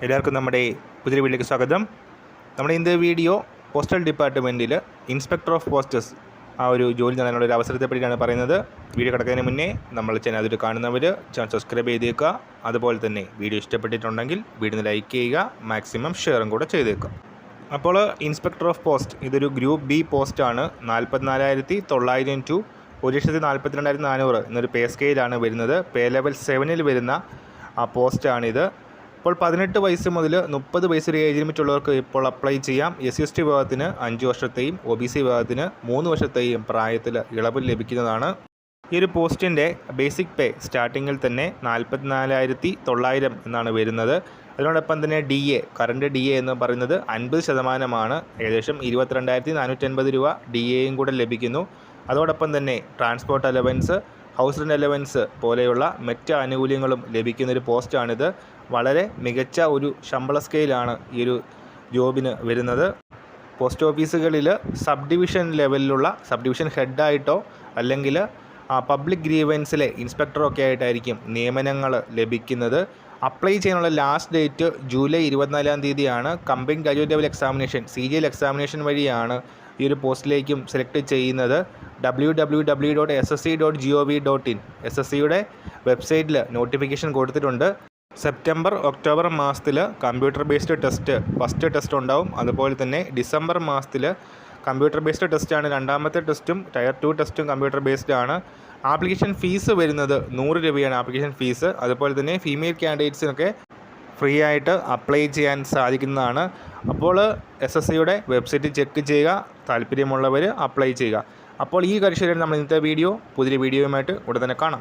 എല്ലാവർക്കും നമ്മുടെ പുതിയ വീട്ടിലേക്ക് സ്വാഗതം. നമ്മുടെ ഇന്നത്തെ വീഡിയോ പോസ്റ്റൽ ഡിപ്പാർട്ട്മെൻറ്റിൽ ഇൻസ്പെക്ടർ ഓഫ് പോസ്റ്റസ് ആ ഒരു ജോലി നേടാനുള്ള ഒരു അവസരത്തെ പറ്റിയാണ് പറയുന്നത്. വീഡിയോ കിടക്കുന്നതിന് മുന്നേ നമ്മൾ ചാനൽ അതിൽ കാണുന്നവർ ചാനൽ സബ്സ്ക്രൈബ് ചെയ്തേക്കുക. അതുപോലെ തന്നെ വീഡിയോ ഇഷ്ടപ്പെട്ടിട്ടുണ്ടെങ്കിൽ വീഡിയോ ലൈക്ക് ചെയ്യുക, മാക്സിമം ഷെയറും കൂടെ ചെയ്തേക്കുക. അപ്പോൾ ഇൻസ്പെക്ടർ ഓഫ് പോസ്റ്റ് ഇതൊരു ഗ്രൂപ്പ് ബി പോസ്റ്റാണ്. 44,900 ടു 1,42,400 എന്നൊരു പേ സ്കെയിലാണ് വരുന്നത്. പേ ലെവൽ 7 വരുന്ന ആ പോസ്റ്റാണിത്. ഇപ്പോൾ 18 വയസ്സ് മുതൽ 30 വയസ്സ് വരെ ഏജ് ലിമിറ്റ് ഉള്ളവർക്ക് ഇപ്പോൾ അപ്ലൈ ചെയ്യാം. SC/ST വിഭാഗത്തിന് 5 വർഷത്തെയും OBC വിഭാഗത്തിന് 3 വർഷത്തെയും പ്രായത്തിൽ ഇളവ് ലഭിക്കുന്നതാണ്. ഈ ഒരു പോസ്റ്റിൻ്റെ ബേസിക് പേ സ്റ്റാർട്ടിങ്ങിൽ തന്നെ 44,900 എന്നാണ് വരുന്നത്. അതിനോടൊപ്പം തന്നെ DA കറണ്ട് DA എന്ന് പറയുന്നത് 50%, ഏകദേശം 22,450 രൂപ DAയും കൂടെ ലഭിക്കുന്നു. അതോടൊപ്പം തന്നെ transport allowance, house rent allowance പോലെയുള്ള മറ്റ് ആനുകൂല്യങ്ങളും ലഭിക്കുന്നൊരു പോസ്റ്റാണിത്. വളരെ മികച്ച ഒരു ശമ്പള സ്കെയിലാണ് ഈ ഒരു ജോബിന് വരുന്നത്. പോസ്റ്റ് ഓഫീസുകളിൽ സബ് ഡിവിഷൻ ലെവലിലുള്ള സബ് ഡിവിഷൻ ഹെഡായിട്ടോ അല്ലെങ്കിൽ പബ്ലിക് ഗ്രീവൻസിലെ ഇൻസ്പെക്ടറൊക്കെ ആയിട്ടായിരിക്കും നിയമനങ്ങൾ ലഭിക്കുന്നത്. അപ്ലൈ ചെയ്യാനുള്ള ലാസ്റ്റ് ഡേറ്റ് ജൂലൈ 24-ാം തീയതിയാണ്. Combined graduate level examination CGL examination വഴിയാണ് ഈ ഒരു പോസ്റ്റിലേക്കും സെലക്ട് ചെയ്യുന്നത്. www.ssc.gov.in SSCയുടെ വെബ്സൈറ്റിൽ നോട്ടിഫിക്കേഷൻ കൊടുത്തിട്ടുണ്ട്. സെപ്റ്റംബർ ഒക്ടോബർ മാസത്തിൽ computer based test first test ഉണ്ടാവും. അതുപോലെ തന്നെ ഡിസംബർ മാസത്തിൽ കമ്പ്യൂട്ടർ ബേസ്ഡ് ടെസ്റ്റാണ് രണ്ടാമത്തെ ടെസ്റ്റും. ടയർ 2 ടെസ്റ്റും കമ്പ്യൂട്ടർ ബേസ്ഡ് ആണ്. ആപ്ലിക്കേഷൻ ഫീസ് വരുന്നത് 100 രൂപയാണ് ആപ്ലിക്കേഷൻ ഫീസ്. അതുപോലെ തന്നെ ഫീമെയിൽ കാൻഡിഡേറ്റ്സിനൊക്കെ ഫ്രീ ആയിട്ട് അപ്ലൈ ചെയ്യാൻ സാധിക്കുന്നതാണ്. അപ്പോൾ SSCയുടെ വെബ്സൈറ്റ് ചെക്ക് ചെയ്യുക, താല്പര്യമുള്ളവർ അപ്ലൈ ചെയ്യുക. അപ്പോൾ ഈ കാര്യശൈലിയാണ് നമ്മൾ ഇന്നത്തെ വീഡിയോ. പുതിയ വീഡിയോയുമായിട്ട് ഉടൻ തന്നെ കാണാം.